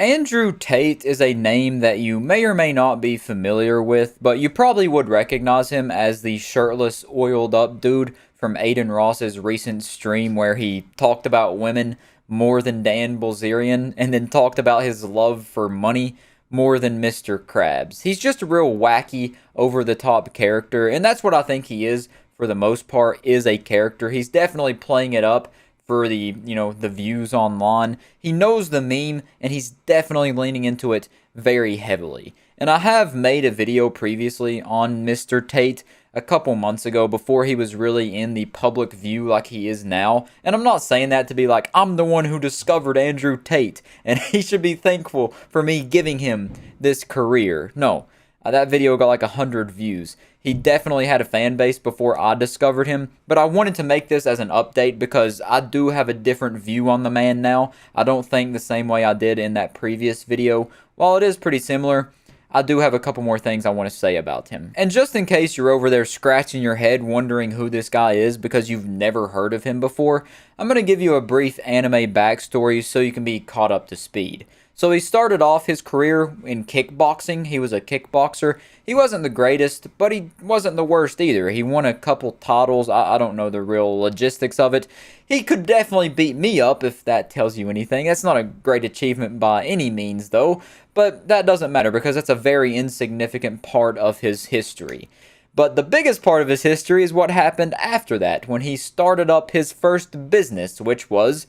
Andrew Tate is a name that you may or may not be familiar with, but you probably would recognize him as the shirtless, oiled up dude from Aiden Ross's recent stream where he talked about women more than Dan Bilzerian and then talked about his love for money more than Mr. Krabs. He's just a real wacky, over the top character, and that's what I think he is for the most part, is a character. He's definitely playing it up for the views online. He knows the meme and he's definitely leaning into it very heavily. And I have made a video previously on Mr. Tate a couple months ago before he was really in the public view like he is now. And I'm not saying that to be like, I'm the one who discovered Andrew Tate and he should be thankful for me giving him this career. No, that video got like 100 views. He definitely had a fan base before I discovered him, but I wanted to make this as an update because I do have a different view on the man now. I don't think the same way I did in that previous video. While it is pretty similar, I do have a couple more things I want to say about him. And just in case you're over there scratching your head wondering who this guy is because you've never heard of him before, I'm going to give you a brief anime backstory so you can be caught up to speed. So he started off his career in kickboxing. He was a kickboxer. He wasn't the greatest, but he wasn't the worst either. He won a couple titles. I don't know the real logistics of it. He could definitely beat me up if that tells you anything. That's not a great achievement by any means, though. But that doesn't matter because that's a very insignificant part of his history. But the biggest part of his history is what happened after that, when he started up his first business, which was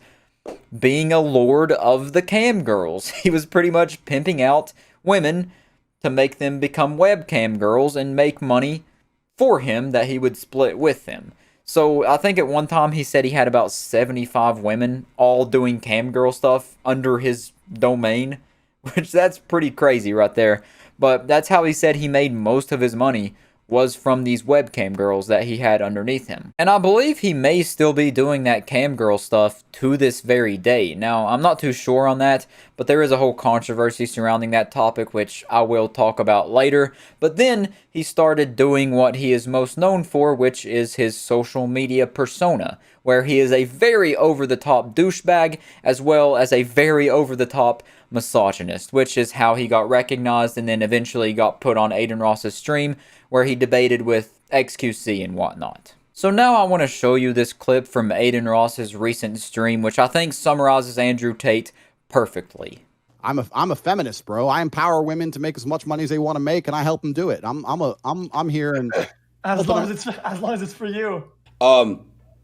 being a lord of the cam girls. He was pretty much pimping out women to make them become webcam girls and make money for him that he would split with them. So I think at one time he said he had about 75 women all doing cam girl stuff under his domain, which that's pretty crazy right there. But that's how he said he made most of his money, was from these webcam girls that he had underneath him. And I believe he may still be doing that cam girl stuff to this very day. Now, I'm not too sure on that, but there is a whole controversy surrounding that topic, which I will talk about later. But then he started doing what he is most known for, which is his social media persona, where he is a very over-the-top douchebag, as well as a very over-the-top misogynist, which is how he got recognized and then eventually got put on Aiden Ross's stream, where he debated with XQC and whatnot. So now I want to show you this clip from Aiden Ross's recent stream, which I think summarizes Andrew Tate perfectly. I'm a feminist, bro. I empower women to make as much money as they want to make, and I help them do it. I'm here and as long as it's for you.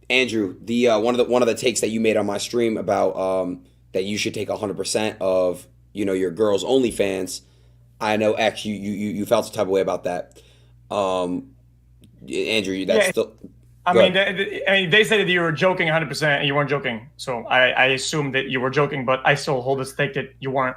Andrew, the one of the takes that you made on my stream about that you should take 100% of your girls' OnlyFans. I know X, you felt some type of way about that. Andrew, that's still. I mean, they said that you were joking 100%, and you weren't joking. So I assumed that you were joking, but I still hold this take that you weren't.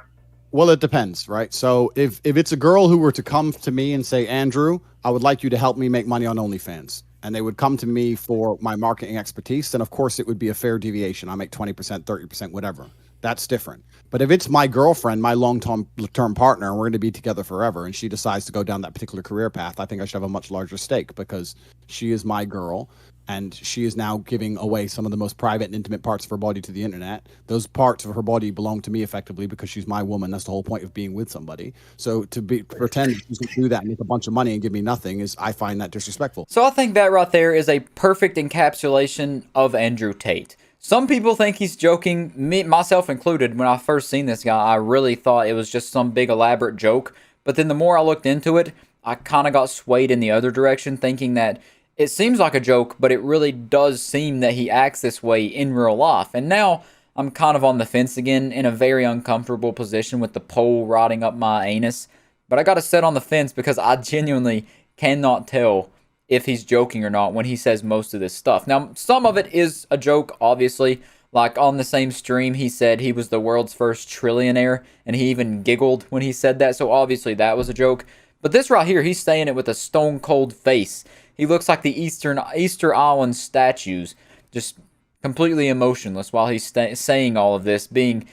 Well, it depends, right? So if it's a girl who were to come to me and say, Andrew, I would like you to help me make money on OnlyFans, and they would come to me for my marketing expertise, then of course it would be a fair deviation. I make 20%, 30%, whatever. That's different. But if it's my girlfriend, my long-term partner, and we're going to be together forever, and she decides to go down that particular career path, I think I should have a much larger stake because she is my girl, and she is now giving away some of the most private and intimate parts of her body to the internet. Those parts of her body belong to me effectively because she's my woman. That's the whole point of being with somebody. So to pretend she's going to do that and make a bunch of money and give me nothing I find that disrespectful. So I think that right there is a perfect encapsulation of Andrew Tate. Some people think he's joking, me, myself included. When I first seen this guy, I really thought it was just some big elaborate joke. But then the more I looked into it, I kind of got swayed in the other direction, thinking that it seems like a joke, but it really does seem that he acts this way in real life. And now I'm kind of on the fence again, in a very uncomfortable position with the pole rotting up my anus. But I got to sit on the fence because I genuinely cannot tell if he's joking or not when he says most of this stuff. Now, some of it is a joke, obviously. Like on the same stream, he said he was the world's first trillionaire, and he even giggled when he said that, so obviously that was a joke. But this right here, he's saying it with a stone cold face. He looks like the Easter Island statues, just completely emotionless while he's saying all of this, being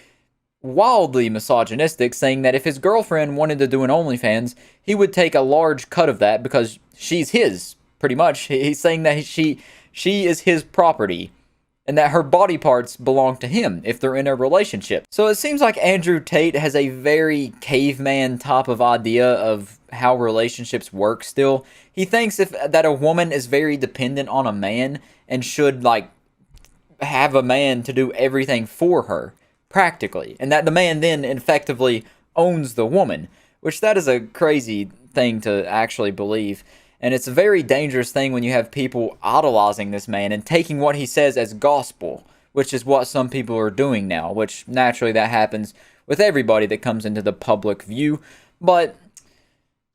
wildly misogynistic, saying that if his girlfriend wanted to do an OnlyFans, he would take a large cut of that because she's his. Pretty much, he's saying that she is his property, and that her body parts belong to him if they're in a relationship. So it seems like Andrew Tate has a very caveman type of idea of how relationships work still. He thinks that a woman is very dependent on a man and should like have a man to do everything for her, practically. And that the man then effectively owns the woman, which that is a crazy thing to actually believe. And it's a very dangerous thing when you have people idolizing this man and taking what he says as gospel, which is what some people are doing now, which naturally that happens with everybody that comes into the public view. But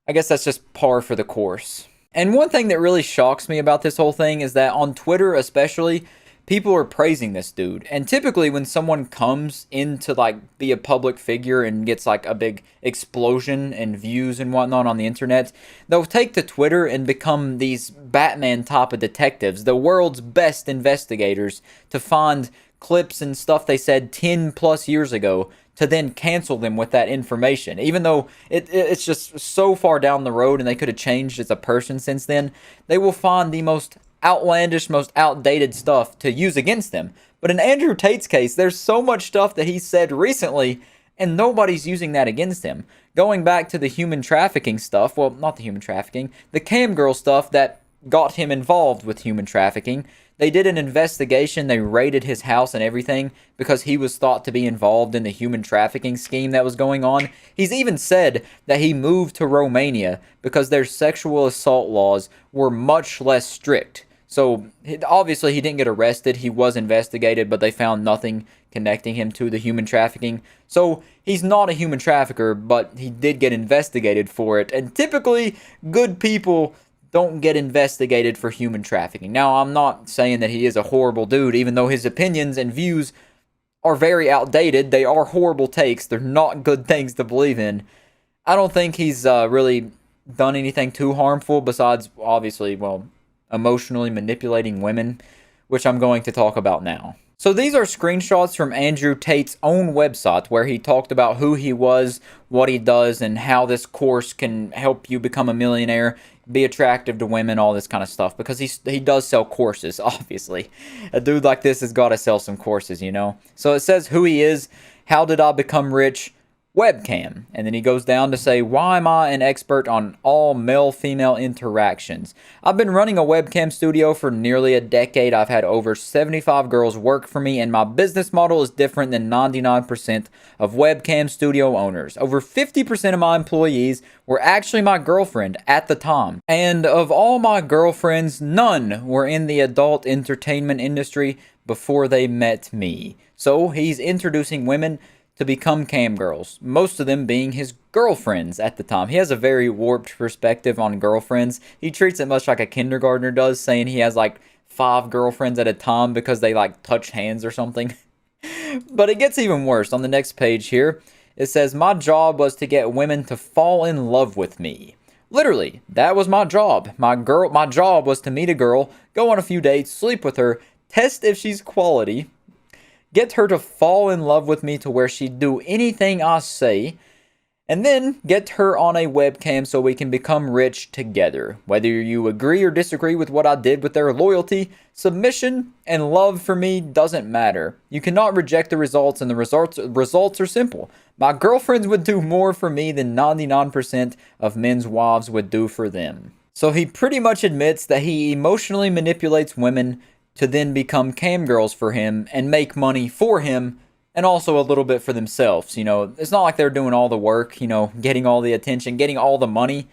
I guess that's just par for the course. And one thing that really shocks me about this whole thing is that on Twitter especially, people are praising this dude. And typically when someone comes in to like be a public figure and gets like a big explosion in views and whatnot on the internet, they'll take to Twitter and become these Batman type of detectives, the world's best investigators, to find clips and stuff they said 10 plus years ago to then cancel them with that information. Even though it's just so far down the road and they could have changed as a person since then, they will find the most outlandish, most outdated stuff to use against them. But in Andrew Tate's case, there's so much stuff that he said recently, and nobody's using that against him. Going back to the human trafficking stuff, well, not the human trafficking, the cam girl stuff that got him involved with human trafficking. They did an investigation, they raided his house and everything because he was thought to be involved in the human trafficking scheme that was going on. He's even said that he moved to Romania because their sexual assault laws were much less strict. So obviously he didn't get arrested, he was investigated, but they found nothing connecting him to the human trafficking. So he's not a human trafficker, but he did get investigated for it. And typically good people don't get investigated for human trafficking. Now, I'm not saying that he is a horrible dude, even though his opinions and views are very outdated. They are horrible takes. They're not good things to believe in. I don't think he's really done anything too harmful besides, obviously, well, emotionally manipulating women, which I'm going to talk about now. So these are screenshots from Andrew Tate's own website where he talked about who he was, what he does, and how this course can help you become a millionaire, be attractive to women, all this kind of stuff, because he does sell courses, obviously. A dude like this has got to sell some courses, you know? So it says who he is, how did I become rich, webcam. And then he goes down to say, why am I an expert on all male-female interactions? I've been running a webcam studio for nearly a decade. I've had over 75 girls work for me, and my business model is different than 99% of webcam studio owners. Over 50% of my employees were actually my girlfriend at the time. And of all my girlfriends, none were in the adult entertainment industry before they met me. So he's introducing women to become cam girls, most of them being his girlfriends at the time. He has a very warped perspective on girlfriends. He treats it much like a kindergartner does, saying he has like 5 girlfriends at a time because they like touch hands or something. But it gets even worse. On the next page here, it says, my job was to get women to fall in love with me. Literally, that was my job. My job was to meet a girl, go on a few dates, sleep with her, test if she's quality, get her to fall in love with me to where she'd do anything I say, and then get her on a webcam so we can become rich together. Whether you agree or disagree with what I did with their loyalty, submission, and love for me doesn't matter. You cannot reject the results, and the results are simple. My girlfriends would do more for me than 99% of men's wives would do for them. So he pretty much admits that he emotionally manipulates women to then become cam girls for him and make money for him and also a little bit for themselves. You know, it's not like they're doing all the work, you know, getting all the attention, getting all the money.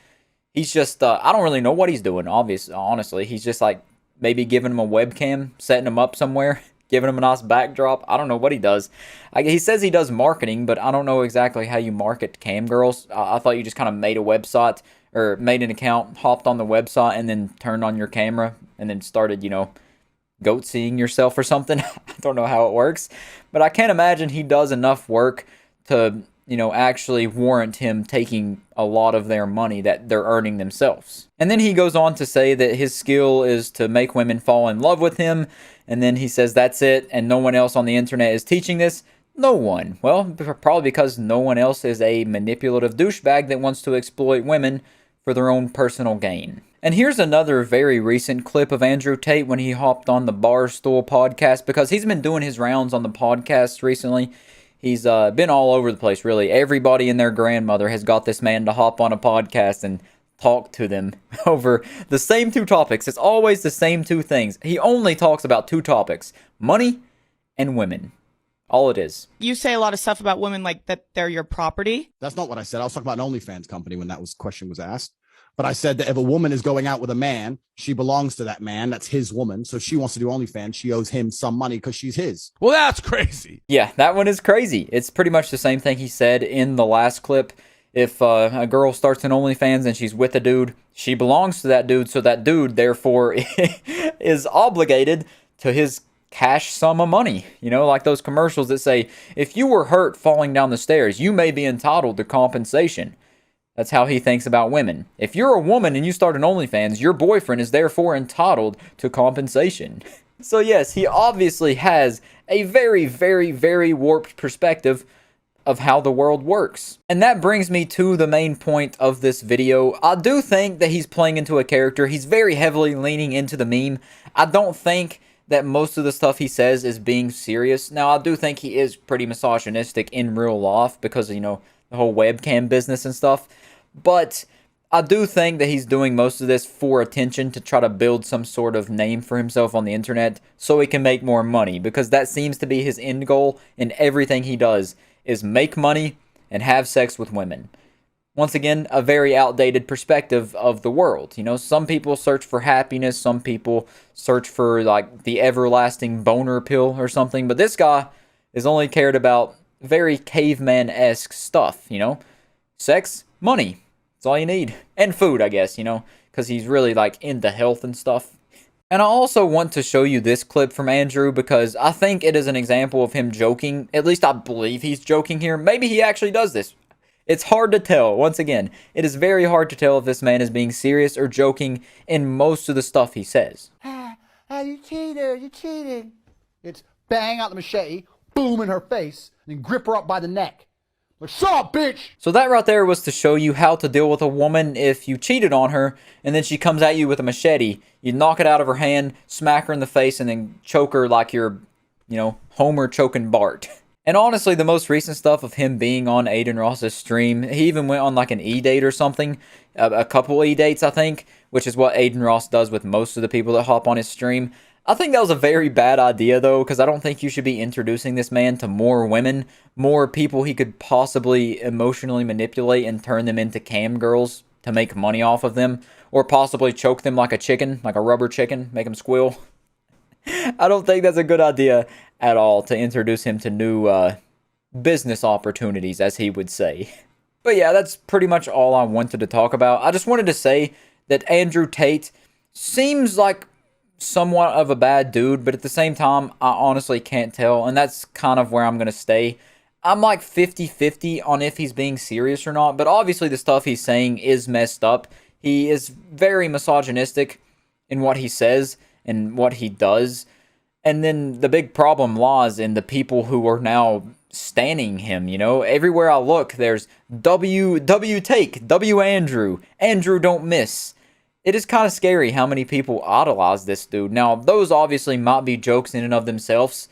He's just, I don't really know what he's doing, honestly. He's just like maybe giving him a webcam, setting him up somewhere, giving him a nice backdrop. I don't know what he does. He says he does marketing, but I don't know exactly how you market cam girls. I thought you just kind of made a website or made an account, hopped on the website, and then turned on your camera and then started, you know, goat seeing yourself or something. I don't know how it works, but I can't imagine he does enough work to, you know, actually warrant him taking a lot of their money that they're earning themselves. And then he goes on to say that his skill is to make women fall in love with him, and then he says that's it, and no one else on the internet is teaching this. No one. Well, probably because no one else is a manipulative douchebag that wants to exploit women for their own personal gain. And here's another very recent clip of Andrew Tate when he hopped on the Barstool podcast, because he's been doing his rounds on the podcast recently. He's been all over the place, really. Everybody and their grandmother has got this man to hop on a podcast and talk to them over the same two topics. It's always the same two things. He only talks about two topics: money and women. All it is. You say a lot of stuff about women like that they're your property. That's not what I said. I was talking about an OnlyFans company when that question was asked. But I said that if a woman is going out with a man, she belongs to that man. That's his woman. So she wants to do OnlyFans. She owes him some money because she's his. Well, that's crazy. Yeah, that one is crazy. It's pretty much the same thing he said in the last clip. If a girl starts an OnlyFans and she's with a dude, she belongs to that dude. So that dude, therefore, is obligated to his cash sum of money. You know, like those commercials that say, if you were hurt falling down the stairs, you may be entitled to compensation. That's how he thinks about women. If you're a woman and you start an OnlyFans, your boyfriend is therefore entitled to compensation. So yes, he obviously has a very, very, very warped perspective of how the world works. And that brings me to the main point of this video. I do think that he's playing into a character. He's very heavily leaning into the meme. I don't think that most of the stuff he says is being serious. Now, I do think he is pretty misogynistic in real life because, you know, the whole webcam business and stuff. But I do think that he's doing most of this for attention, to try to build some sort of name for himself on the internet so he can make more money, because that seems to be his end goal in everything he does, is make money and have sex with women. Once again, a very outdated perspective of the world. You know, some people search for happiness, some people search for like the everlasting boner pill or something, but this guy is only cared about very caveman-esque stuff, you know? Sex, money, that's all you need. And food, I guess, you know, because he's really like into health and stuff. And I also want to show you this clip from Andrew because I think it is an example of him joking. At least I believe he's joking here. Maybe he actually does this. It's hard to tell. Once again, it is very hard to tell if this man is being serious or joking in most of the stuff he says. You cheated, you cheated. It's bang out the machete, boom in her face, and then grip her up by the neck. Like, shut up, bitch! So that right there was to show you how to deal with a woman if you cheated on her, and then she comes at you with a machete. You knock it out of her hand, smack her in the face, and then choke her like you're, you know, Homer choking Bart. And honestly, the most recent stuff of him being on Aiden Ross's stream, he even went on like an E-date or something. A couple E-dates, I think, which is what Aiden Ross does with most of the people that hop on his stream. I think that was a very bad idea, though, because I don't think you should be introducing this man to more women, more people he could possibly emotionally manipulate and turn them into cam girls to make money off of them, or possibly choke them like a chicken, like a rubber chicken, make them squeal. I don't think that's a good idea at all to introduce him to new business opportunities, as he would say. But yeah, that's pretty much all I wanted to talk about. I just wanted to say that Andrew Tate seems like somewhat of a bad dude, but at the same time, I honestly can't tell, and that's kind of where I'm going to stay. I'm like 50-50 on if he's being serious or not, but obviously the stuff he's saying is messed up. He is very misogynistic in what he says and what he does. And then the big problem lies in the people who are now standing him, you know? Everywhere I look, there's W Take, W Andrew, Andrew don't miss. It is kind of scary how many people idolize this dude. Now, those obviously might be jokes in and of themselves,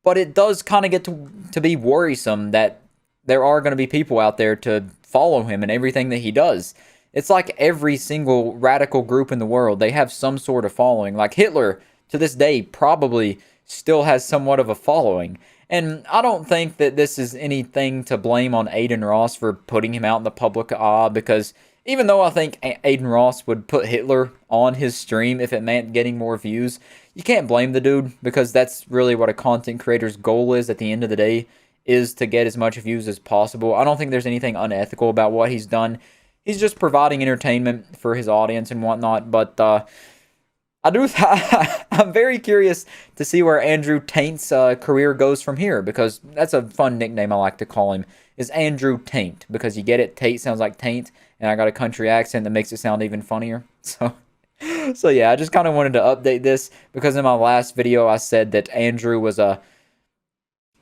but it does kind of get to be worrisome that there are going to be people out there to follow him and everything that he does. It's like every single radical group in the world, they have some sort of following. Like Hitler, to this day, probably still has somewhat of a following. And I don't think that this is anything to blame on Aiden Ross for putting him out in the public eye, because even though I think Aiden Ross would put Hitler on his stream if it meant getting more views, you can't blame the dude, because that's really what a content creator's goal is at the end of the day, is to get as much views as possible. I don't think there's anything unethical about what he's done. He's just providing entertainment for his audience and whatnot, but I'm very curious to see where Andrew Taint's career goes from here, because that's a fun nickname I like to call him, is Andrew Taint, because you get it, Tate sounds like taint, and I got a country accent that makes it sound even funnier. So yeah, I just kind of wanted to update this, because in my last video I said that Andrew was a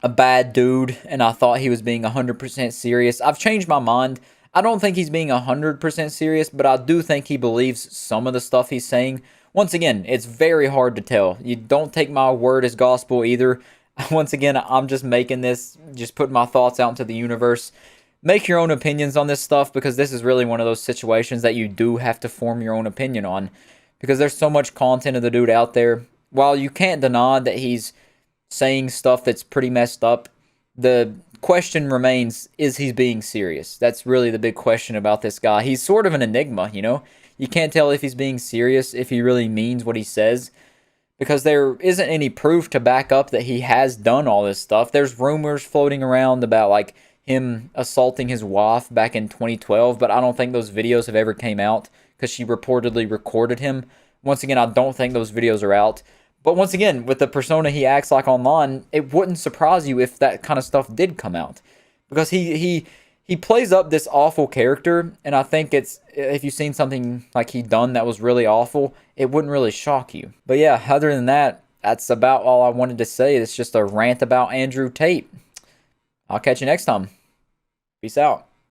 bad dude, and I thought he was being 100% serious. I've changed my mind. I don't think he's being 100% serious, but I do think he believes some of the stuff he's saying. Once again, it's very hard to tell. You don't take my word as gospel either. Once again, I'm just making this, just putting my thoughts out into the universe. Make your own opinions on this stuff, because this is really one of those situations that you do have to form your own opinion on, because there's so much content of the dude out there. While you can't deny that he's saying stuff that's pretty messed up, the question remains, is he being serious? That's really the big question about this guy. He's sort of an enigma, you know? You can't tell if he's being serious, if he really means what he says, because there isn't any proof to back up that he has done all this stuff. There's rumors floating around about, like, him assaulting his wife back in 2012, but I don't think those videos have ever came out, because she reportedly recorded him. Once again, I don't think those videos are out. But once again, with the persona he acts like online, it wouldn't surprise you if that kind of stuff did come out, because he plays up this awful character, and I think it's, if you've seen something like he done that was really awful, it wouldn't really shock you. But yeah, other than that, that's about all I wanted to say. It's just a rant about Andrew Tate. I'll catch you next time. Peace out.